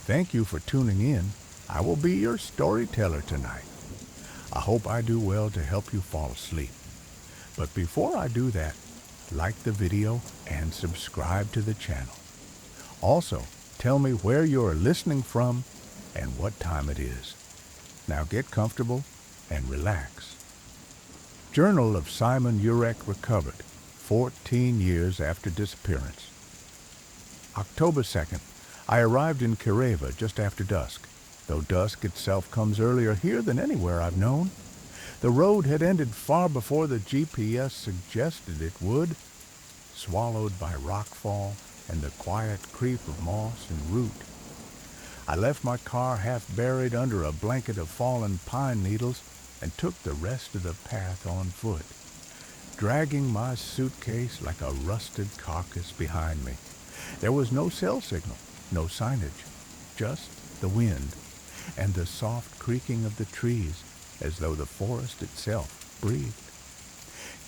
Thank you for tuning in. I will be your storyteller tonight. I hope I do well to help you fall asleep. But before I do that, like the video and subscribe to the channel. Also, tell me where you're listening from and what time it is. Now get comfortable and relax. Journal of Simon Urek recovered, 14 years after disappearance. October 2nd, I arrived in Kireva just after dusk, though dusk itself comes earlier here than anywhere I've known. The road had ended far before the GPS suggested it would, swallowed by rockfall and the quiet creep of moss and root. I left my car half buried under a blanket of fallen pine needles and took the rest of the path on foot, dragging my suitcase like a rusted carcass behind me. There was no cell signal, no signage, just the wind and the soft creaking of the trees as though the forest itself breathed.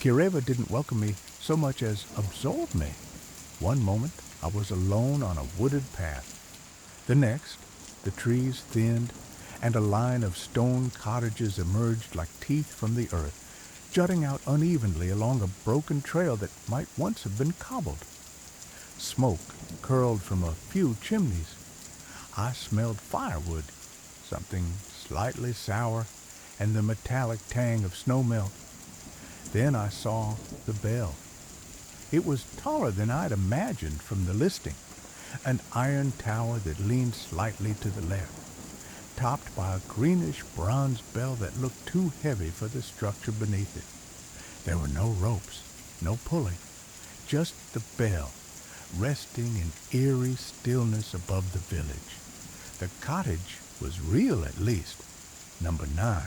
Kireva didn't welcome me so much as absorb me. One moment I was alone on a wooded path. The next, the trees thinned and a line of stone cottages emerged like teeth from the earth, jutting out unevenly along a broken trail that might once have been cobbled. Smoke curled from a few chimneys. I smelled firewood, something slightly sour, and the metallic tang of snowmelt. Then I saw the bell. It was taller than I'd imagined from the listing, an iron tower that leaned slightly to the left, topped by a greenish bronze bell that looked too heavy for the structure beneath it. There were no ropes, no pulley, just the bell, resting in eerie stillness above the village. The cottage was real at least, number 9.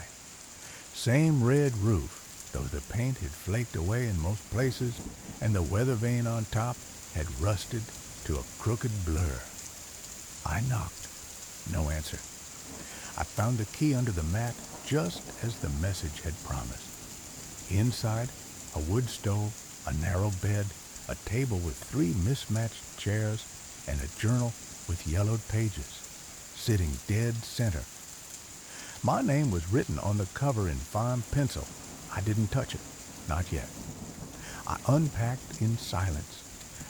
Same red roof, though the paint had flaked away in most places and the weather vane on top had rusted to a crooked blur. I knocked. No answer. I found the key under the mat just as the message had promised. Inside, a wood stove, a narrow bed, a table with 3 mismatched chairs, and a journal with yellowed pages, sitting dead center. My name was written on the cover in fine pencil. I didn't touch it, not yet. I unpacked in silence,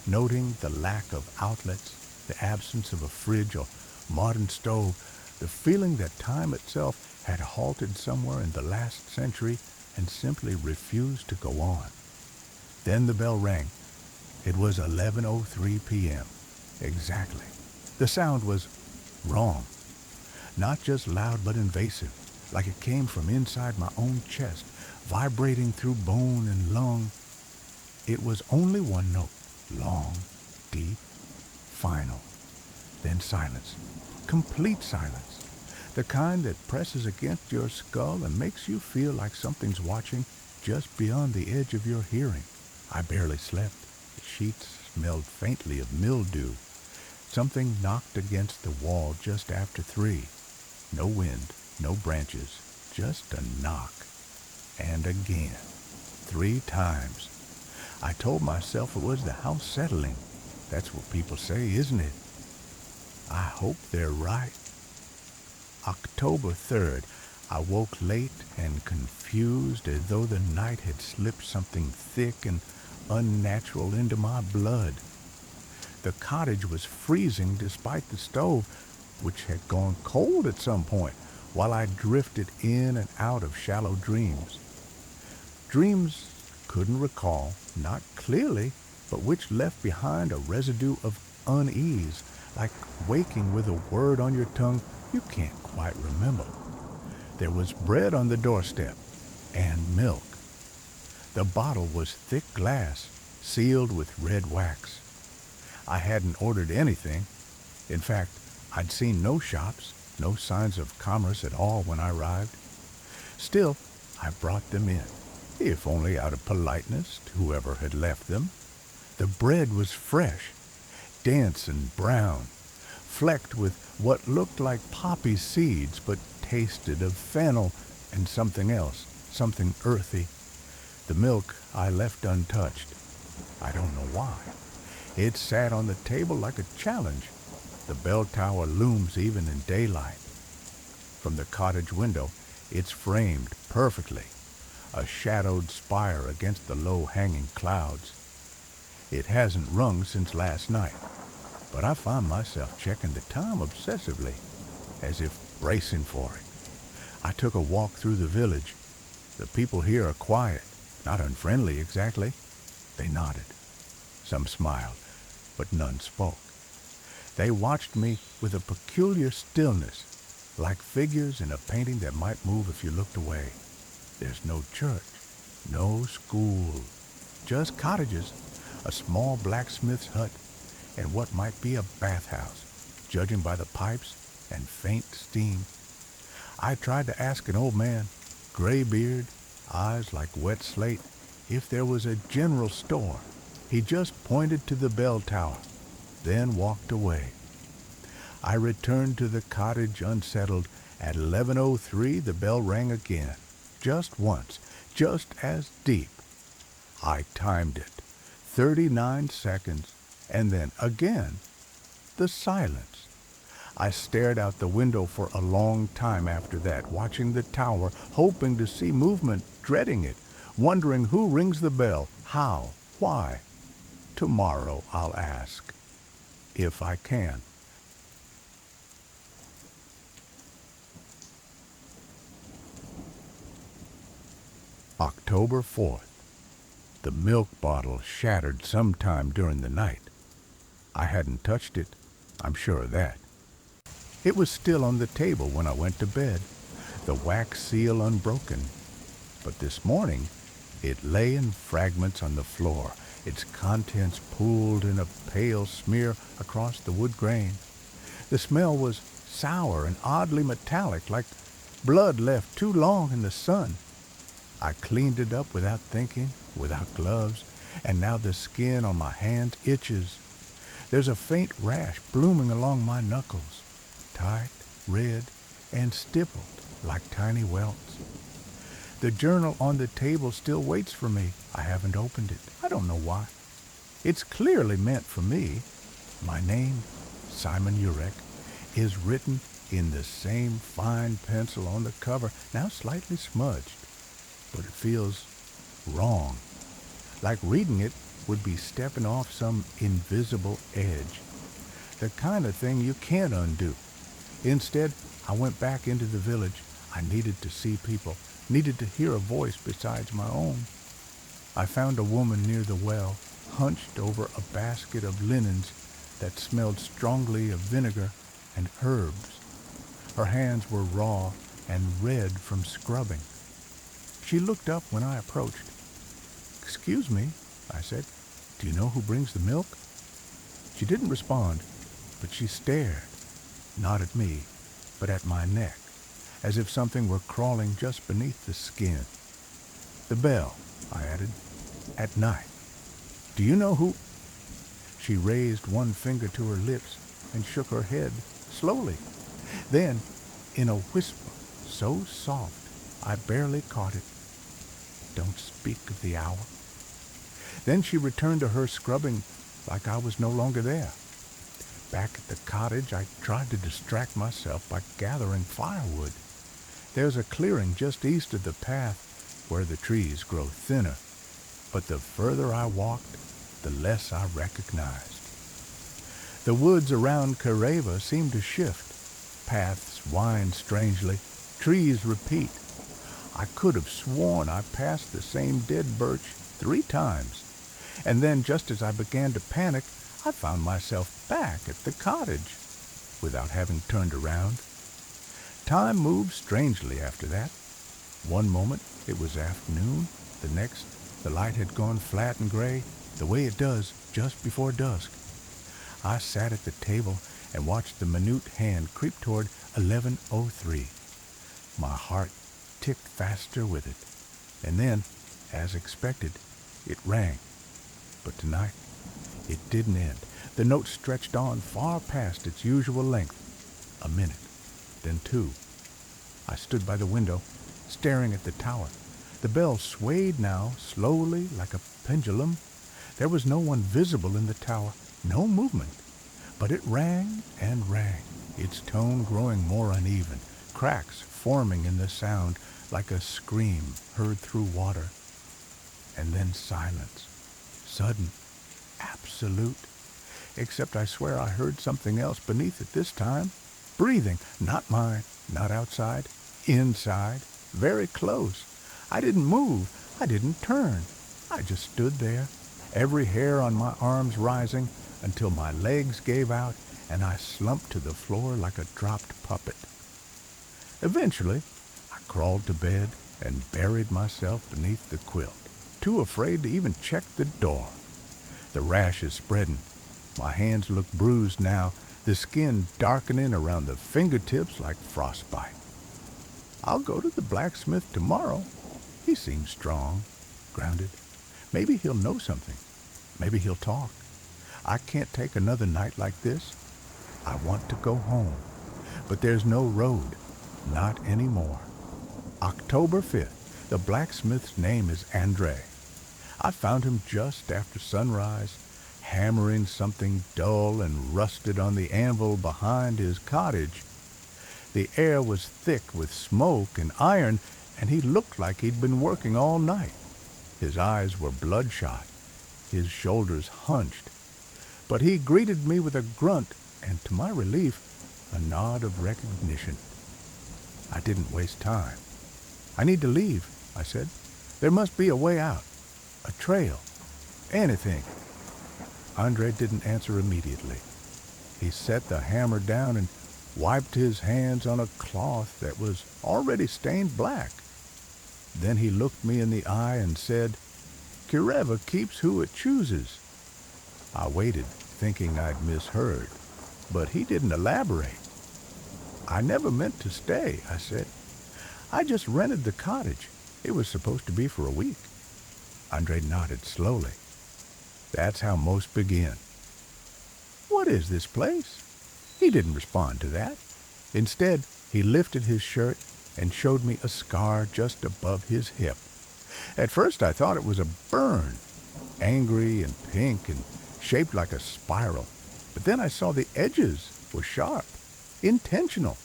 noting the lack of outlets, the absence of a fridge or modern stove, the feeling that time itself had halted somewhere in the last century and simply refused to go on. Then the bell rang. It was 11:03 p.m. Exactly. The sound was wrong. Not just loud but invasive, like it came from inside my own chest, vibrating through bone and lung. It was only one note, long, deep, final. Then silence, complete silence, the kind that presses against your skull and makes you feel like something's watching just beyond the edge of your hearing. I barely slept. The sheets smelled faintly of mildew. Something knocked against the wall just after 3. No wind, no branches, just a knock. And again, 3 times. I told myself it was the house settling. That's what people say, isn't it? I hope they're right. October 3rd, I woke late and confused as though the night had slipped something thick and unnatural into my blood. The cottage was freezing despite the stove, which had gone cold at some point, while I drifted in and out of shallow dreams. Dreams couldn't recall, not clearly, but which left behind a residue of unease, like waking with a word on your tongue you can't quite remember. There was bread on the doorstep, and milk. The bottle was thick glass, sealed with red wax. I hadn't ordered anything. In fact, I'd seen no shops, no signs of commerce at all when I arrived. Still, I brought them in, if only out of politeness to whoever had left them. The bread was fresh, dense and brown, flecked with what looked like poppy seeds but tasted of fennel and something else, something earthy. The milk I left untouched. I don't know why. It sat on the table like a challenge. The bell tower looms even in daylight. From the cottage window, it's framed perfectly, a shadowed spire against the low-hanging clouds. It hasn't rung since last night, but I find myself checking the time obsessively, as if bracing for it. I took a walk through the village. The people here are quiet, not unfriendly exactly. They nodded. Some smiled, but none spoke. They watched me with a peculiar stillness, like figures in a painting that might move if you looked away. There's no church, no school, just cottages, a small blacksmith's hut, and what might be a bathhouse, judging by the pipes and faint steam. I tried to ask an old man, gray beard, eyes like wet slate, if there was a general store. He just pointed to the bell tower, then walked away. I returned to the cottage unsettled. At 11:03 the bell rang again, just once, just as deep. I timed it, 39 seconds, and then again, the silence. I stared out the window for a long time after that, watching the tower, hoping to see movement, dreading it, wondering who rings the bell, how, why. Tomorrow I'll ask, if I can. October 4th. The milk bottle shattered sometime during the night. I hadn't touched it, I'm sure of that. It was still on the table when I went to bed, the wax seal unbroken. But this morning, it lay in fragments on the floor, its contents pooled in a pale smear across the wood grain. The smell was sour and oddly metallic, like blood left too long in the sun. I cleaned it up without thinking, without gloves, and now the skin on my hands itches. There's a faint rash blooming along my knuckles, tight, red, and stippled like tiny welts. The journal on the table still waits for me. I haven't opened it. I don't know why. It's clearly meant for me. My name, Simon Urek, is written in the same fine pencil on the cover, now slightly smudged. But it feels wrong, like reading it would be stepping off some invisible edge, the kind of thing you can't undo. Instead, I went back into the village. I needed to see people, needed to hear a voice besides my own. I found a woman near the well, hunched over a basket of linens that smelled strongly of vinegar and herbs. Her hands were raw and red from scrubbing. She looked up when I approached. "Excuse me," I said. "Do you know who brings the milk?" She didn't respond, but she stared, not at me, but at my neck, as if something were crawling just beneath the skin. "The bell," I added, "at night. Do you know who—" She raised one finger to her lips and shook her head slowly. Then, in a whisper so soft I barely caught it, "Don't speak of the hour." Then she returned to her scrubbing like I was no longer there. Back at the cottage, I tried to distract myself by gathering firewood. There's a clearing just east of the path where the trees grow thinner, but the further I walked, the less I recognized. The woods around Kareva seem to shift. Paths wind strangely, trees repeat. I could have sworn I passed the same dead birch 3 times, and then just as I began to panic, I found myself back at the cottage, without having turned around. Time moved strangely after that. One moment it was afternoon, the next the light had gone flat and gray, the way it does just before dusk. I sat at the table and watched the minute hand creep toward 11:03. My heart ticked faster with it, and then, as expected, it rang. But tonight, it didn't end. The note stretched on far past its usual length. A minute, then 2. I stood by the window, staring at the tower. The bell swayed now, slowly, like a pendulum. There was no one visible in the tower, no movement. But it rang and rang, its tone growing more uneven, cracks forming in the sound like a scream heard through water. And then silence, sudden, absolute. Except I swear I heard something else beneath it this time. Breathing, not mine, not outside, inside, very close. I didn't move, I didn't turn. I just stood there, every hair on my arms rising until my legs gave out and I slumped to the floor like a dropped puppet. Eventually, I crawled to bed and buried myself beneath the quilt, too afraid to even check the door. The rash is spreading. My hands look bruised now, the skin darkening around the fingertips like frostbite. I'll go to the blacksmith tomorrow. He seems strong, grounded. Maybe he'll know something. Maybe he'll talk. I can't take another night like this. I want to go home. But there's no road. Not anymore. October 5th. The blacksmith's name is Andre. I found him just after sunrise, hammering something dull and rusted on the anvil behind his cottage. The air was thick with smoke and iron, and he looked like he'd been working all night. His eyes were bloodshot, his shoulders hunched. But he greeted me with a grunt, and to my relief, a nod of recognition. I didn't waste time. I need to leave, I said. There must be a way out, a trail, anything. Andre didn't answer immediately. He set the hammer down and wiped his hands on a cloth that was already stained black. Then he looked me in the eye and said, "Kireva keeps who it chooses." I waited, thinking I'd misheard, but he didn't elaborate. "I never meant to stay," I said. "I just rented the cottage. It was supposed to be for a week." Andre nodded slowly. That's how most begin. "What is this place?" He didn't respond to that. Instead, he lifted his shirt and showed me a scar just above his hip. At first I thought it was a burn, angry and pink and shaped like a spiral. But then I saw the edges were sharp, intentional,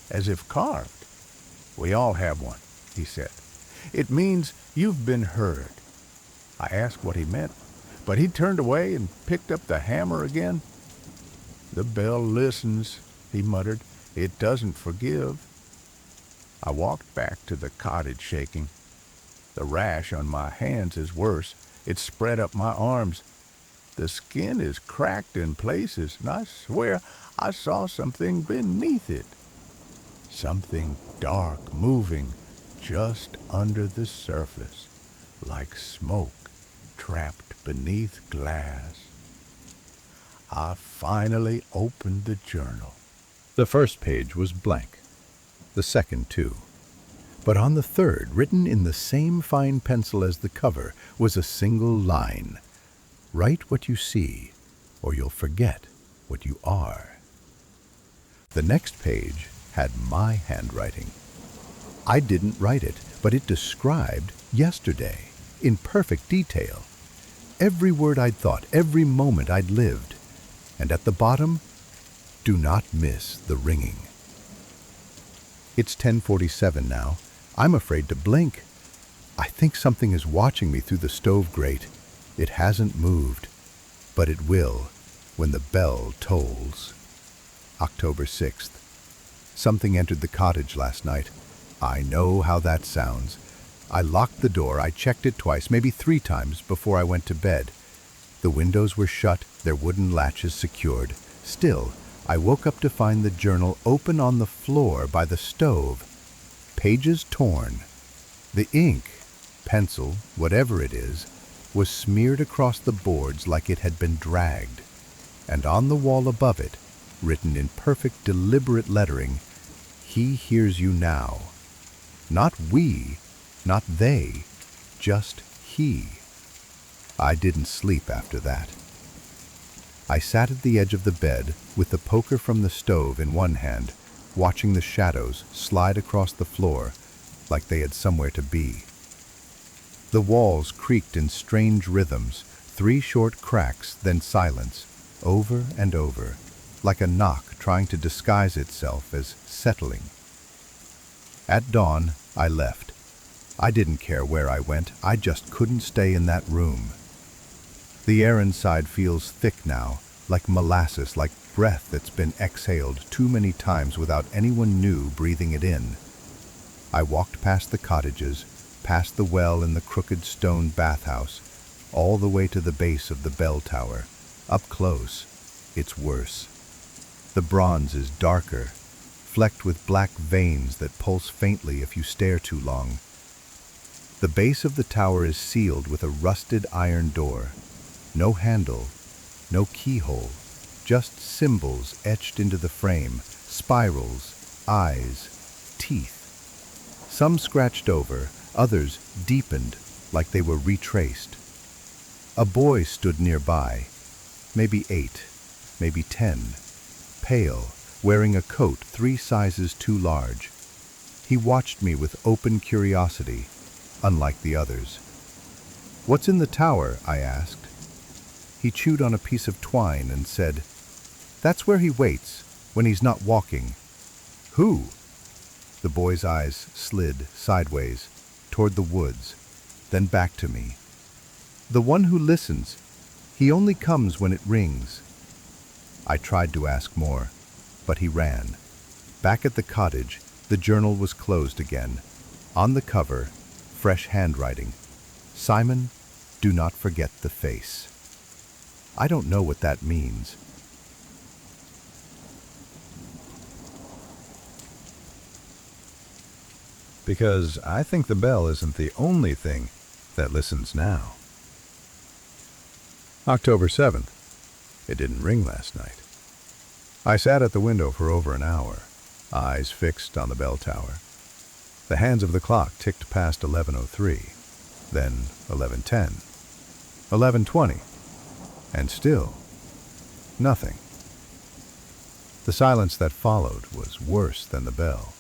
as if carved. "We all have one," he said. "It means you've been heard." I asked what he meant, but he turned away and picked up the hammer again. "The bell listens," he muttered. "It doesn't forgive." I walked back to the cottage shaking. The rash on my hands is worse. It's spread up my arms. The skin is cracked in places, and I swear I saw something beneath it. Something dark moving just under the surface, like smoke trapped beneath glass. I finally opened the journal. The first page was blank, the second too. But on the third, written in the same fine pencil as the cover, was a single line. "Write what you see, or you'll forget what you are." The next page had my handwriting. I didn't write it, but it described yesterday in perfect detail. Every word I'd thought, every moment I'd lived. And at the bottom, do not miss the ringing. It's 10:47 now. I'm afraid to blink. I think something is watching me through the stove grate. It hasn't moved, but it will when the bell tolls. October 6th. Something entered the cottage last night. I know how that sounds. I locked the door. I checked it twice, maybe 3 times, before I went to bed. The windows were shut, their wooden latches secured. Still, I woke up to find the journal open on the floor by the stove. Pages torn. The ink, pencil, whatever it is, was smeared across the boards like it had been dragged. And on the wall above it, written in perfect deliberate lettering, "He hears you now." Not we, not they, just he. I didn't sleep after that. I sat at the edge of the bed with the poker from the stove in one hand, watching the shadows slide across the floor like they had somewhere to be. The walls creaked in strange rhythms, 3 short cracks, then silence, over and over. like a knock trying to disguise itself as settling. At dawn, I left. I didn't care where I went, I just couldn't stay in that room. The air inside feels thick now, like molasses, like breath that's been exhaled too many times without anyone new breathing it in. I walked past the cottages, past the well in the crooked stone bathhouse, all the way to the base of the bell tower. Up close, it's worse. The bronze is darker, flecked with black veins that pulse faintly if you stare too long. The base of the tower is sealed with a rusted iron door. No handle, no keyhole, just symbols etched into the frame, spirals, eyes, teeth. Some scratched over, others deepened like they were retraced. A boy stood nearby, maybe 8, maybe 10, pale, wearing a coat 3 sizes too large. He watched me with open curiosity, unlike the others. "What's in the tower?" I asked. He chewed on a piece of twine and said, "That's where he waits, when he's not walking." "Who?" The boy's eyes slid sideways, toward the woods, then back to me. "The one who listens. He only comes when it rings." I tried to ask more, but he ran. Back at the cottage, the journal was closed again. On the cover, fresh handwriting. "Simon, do not forget the face." I don't know what that means. Because I think the bell isn't the only thing that listens now. October 7th. It didn't ring last night. I sat at the window for over an hour, eyes fixed on the bell tower. The hands of the clock ticked past 11:03, then 11:10, 11:20, and still nothing. The silence that followed was worse than the bell.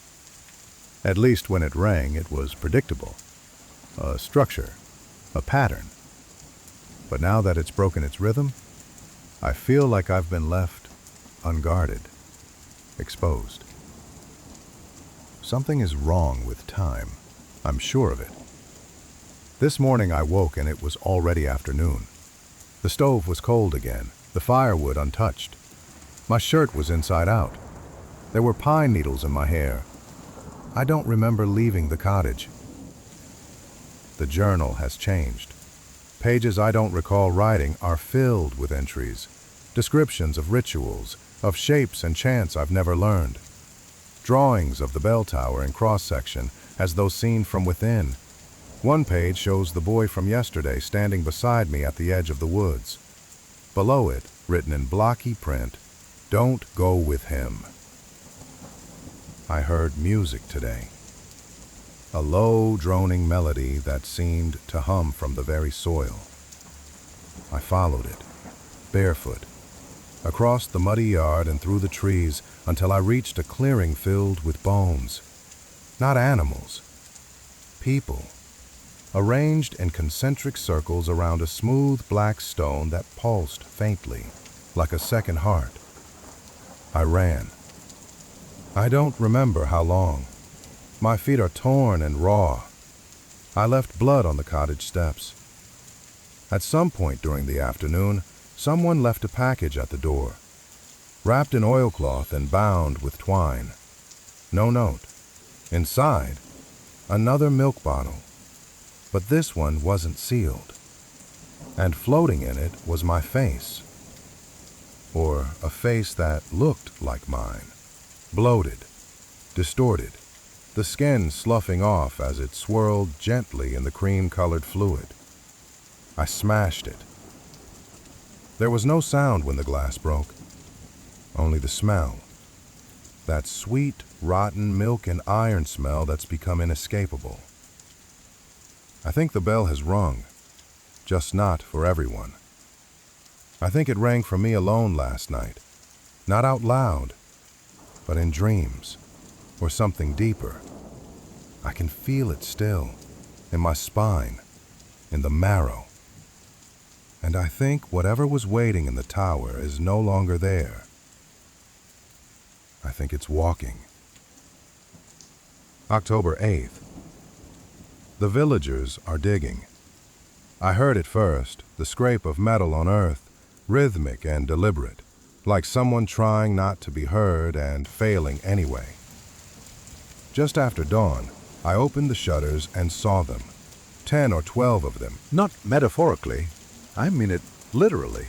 At least when it rang, it was predictable. A structure, a pattern. But now that it's broken its rhythm, I feel like I've been left unguarded, exposed. Something is wrong with time. I'm sure of it. This morning I woke and it was already afternoon. The stove was cold again, the firewood untouched. My shirt was inside out. There were pine needles in my hair. I don't remember leaving the cottage. The journal has changed. Pages I don't recall writing are filled with entries, descriptions of rituals, of shapes and chants I've never learned. Drawings of the bell tower in cross-section as though seen from within. One page shows the boy from yesterday standing beside me at the edge of the woods. Below it, written in blocky print, "Don't go with him." I heard music today. A low, droning melody that seemed to hum from the very soil. I followed it, barefoot, across the muddy yard and through the trees until I reached a clearing filled with bones. Not animals, people, arranged in concentric circles around a smooth black stone that pulsed faintly, like a second heart. I ran. I don't remember how long. My feet are torn and raw. I left blood on the cottage steps. At some point during the afternoon, someone left a package at the door, wrapped in oilcloth and bound with twine. No note. Inside, another milk bottle. But this one wasn't sealed. And floating in it was my face. Or a face that looked like mine. Bloated, distorted, the skin sloughing off as it swirled gently in the cream-colored fluid. I smashed it. There was no sound when the glass broke, only the smell. That sweet, rotten milk and iron smell that's become inescapable. I think the bell has rung, just not for everyone. I think it rang for me alone last night, not out loud, but in dreams, or something deeper. I can feel it still, in my spine, in the marrow. And I think whatever was waiting in the tower is no longer there. I think it's walking. October 8th. The villagers are digging. I heard it first, the scrape of metal on earth, rhythmic and deliberate, like someone trying not to be heard and failing anyway. Just after dawn, I opened the shutters and saw them. 10 or 12 of them. Not metaphorically, I mean it literally.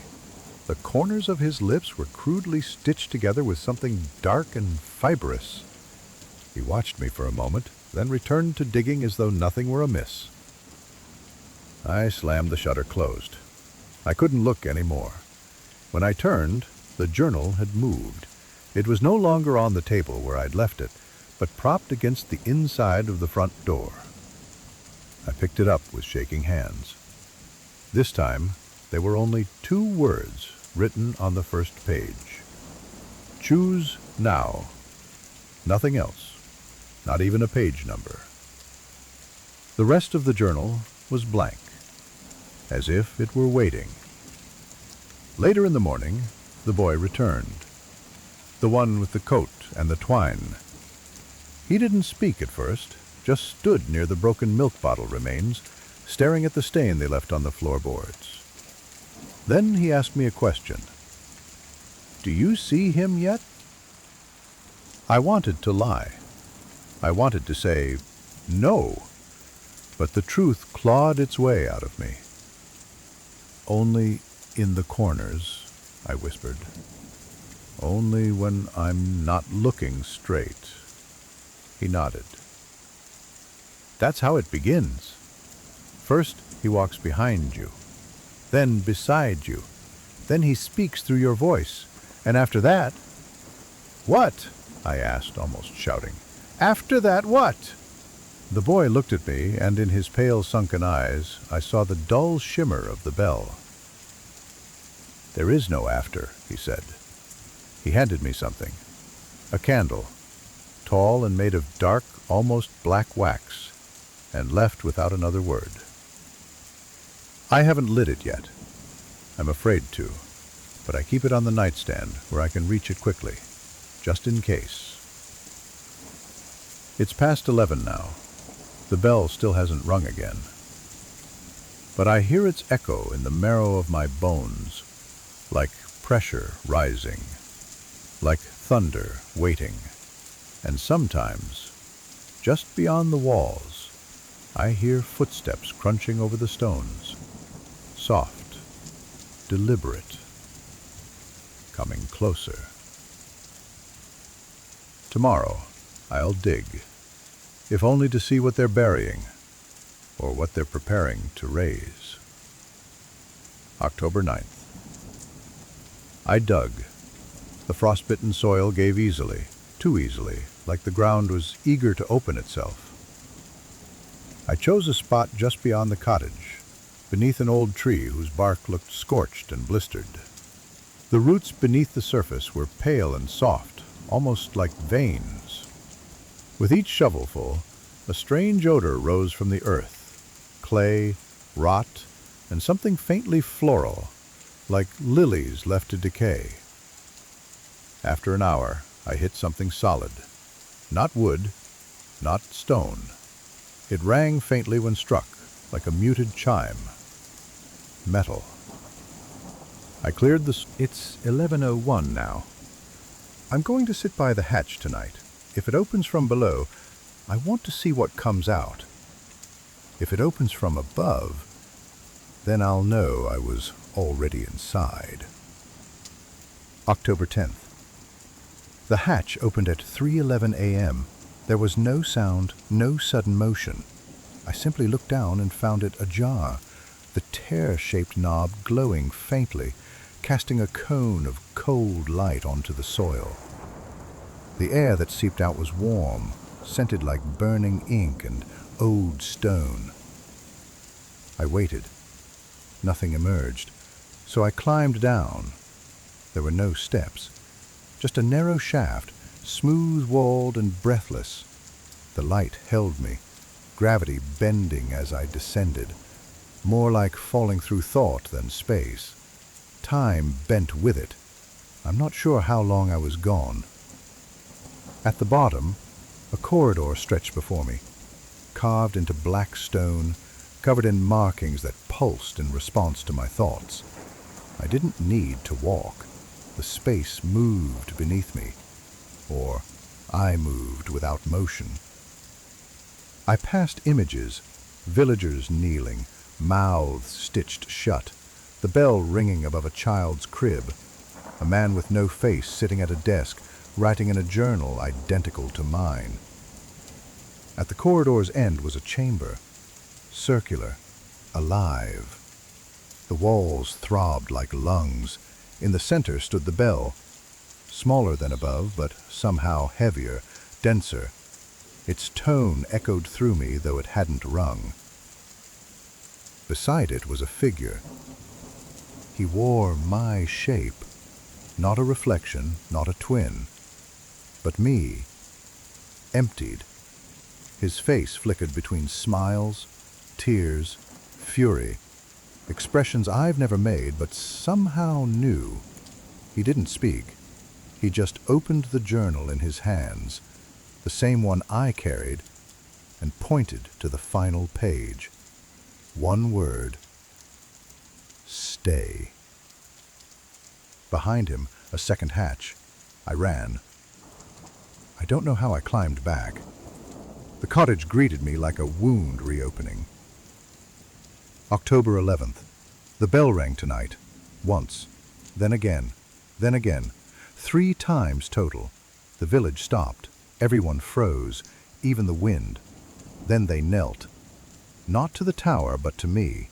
The corners of his lips were crudely stitched together with something dark and fibrous. He watched me for a moment, then returned to digging as though nothing were amiss. I slammed the shutter closed. I couldn't look any more. When I turned, the journal had moved. It was no longer on the table where I'd left it, but propped against the inside of the front door. I picked it up with shaking hands. This time, there were only 2 words written on the first page. Choose now. Nothing else. Not even a page number. The rest of the journal was blank, as if it were waiting. Later in the morning, the boy returned. The one with the coat and the twine. He didn't speak at first, just stood near the broken milk bottle remains, staring at the stain they left on the floorboards. Then he asked me a question. "Do you see him yet?" I wanted to lie. I wanted to say, no, but the truth clawed its way out of me. "Only in the corners," I whispered. "Only when I'm not looking straight." He nodded. That's how it begins. First, he walks behind you, then beside you, then he speaks through your voice, and after that... "What?" I asked, almost shouting. "After that, what?" The boy looked at me, and in his pale, sunken eyes, I saw the dull shimmer of the bell. "There is no after," he said. He handed me something. A candle, tall and made of dark, almost black wax, and left without another word. I haven't lit it yet. I'm afraid to, but I keep it on the nightstand where I can reach it quickly, just in case. It's past 11 now. The bell still hasn't rung again. But I hear its echo in the marrow of my bones, like pressure rising, like thunder waiting, and sometimes, just beyond the walls, I hear footsteps crunching over the stones, soft, deliberate, coming closer. Tomorrow, I'll dig, if only to see what they're burying, or what they're preparing to raise. October 9th. I dug. The frostbitten soil gave easily, too easily, like the ground was eager to open itself. I chose a spot just beyond the cottage, beneath an old tree whose bark looked scorched and blistered. The roots beneath the surface were pale and soft, almost like veins. With each shovelful, a strange odor rose from the earth, clay, rot, and something faintly floral, like lilies left to decay. After an hour, I hit something solid. Not wood, not stone. It rang faintly when struck, like a muted chime. Metal. I cleared the... It's 11:01 now. I'm going to sit by the hatch tonight. If it opens from below, I want to see what comes out. If it opens from above, then I'll know I was already inside. October 10th. The hatch opened at 3:11 a.m. There was no sound, no sudden motion. I simply looked down and found it ajar, the tear-shaped knob glowing faintly, casting a cone of cold light onto the soil. The air that seeped out was warm, scented like burning ink and old stone. I waited. Nothing emerged, so I climbed down. There were no steps, just a narrow shaft, smooth-walled and breathless. The light held me, gravity bending as I descended, more like falling through thought than space. Time bent with it. I'm not sure how long I was gone. At the bottom, a corridor stretched before me, carved into black stone, covered in markings that pulsed in response to my thoughts. I didn't need to walk. The space moved beneath me, or I moved without motion. I passed images, villagers kneeling, mouths stitched shut, the bell ringing above a child's crib, a man with no face sitting at a desk, writing in a journal identical to mine. At the corridor's end was a chamber, circular, alive. The walls throbbed like lungs. In the center stood the bell, smaller than above, but somehow heavier, denser. Its tone echoed through me, though it hadn't rung. Beside it was a figure. He wore my shape, not a reflection, not a twin, but me, emptied. His face flickered between smiles, tears, fury, expressions I've never made but somehow knew. He didn't speak. He just opened the journal in his hands, the same one I carried, and pointed to the final page. One word: stay. Behind him, a second hatch. I ran. I don't know how I climbed back. The cottage greeted me like a wound reopening. October 11th. The bell rang tonight. Once. Then again. Then again. 3 times total. The village stopped. Everyone froze, even the wind. Then they knelt. Not to the tower, but to me.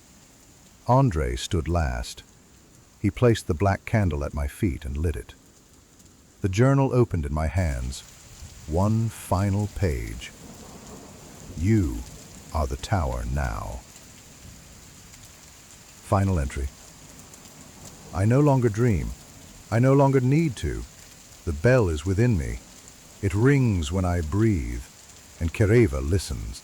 Andre stood last. He placed the black candle at my feet and lit it. The journal opened in my hands. One final page. You are the tower now. Final entry. I no longer dream. I no longer need to. The bell is within me. It rings when I breathe, and Kereva listens.